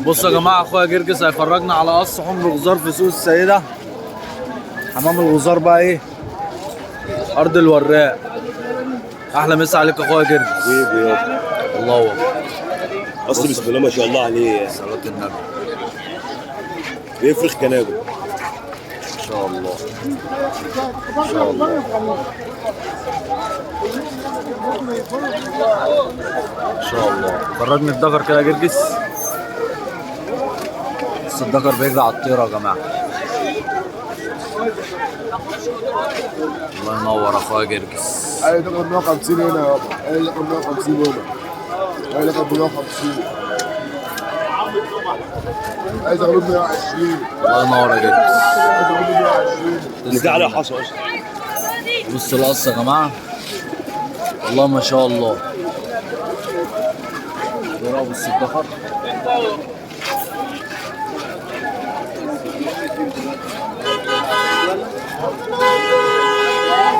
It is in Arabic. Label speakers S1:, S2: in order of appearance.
S1: بصوا يا جماعه، اخويا جرجس هيفرجنا على قص حمر غزار في سوق السيده. حمام الغزار بقى ايه، ارض الوراق. احلى مسا عليك اخويا جرجس.
S2: حبيبي يابا.
S1: الله اكبر.
S2: اصل بسم الله ما شاء الله عليه،
S1: صلاة النبي.
S2: بيفرخ كنابه
S1: ان شاء الله ان شاء الله. ان شاء الله. فرجني الدكر كده يا جرجس. بس الدكر بيجري على الطيره يا جماعه. الله ينور اخويا جرجس.
S3: اي دكر 150 هنا يابا، اي دكر 150 هنا، اي دكر 150، عايز اغلب 120.
S1: الله ينور يا جرجس.
S3: عايز اغلب 120.
S2: اللي عليه حصى اصلا.
S1: بص القص يا جماعه، والله ما شاء الله. بص الدكر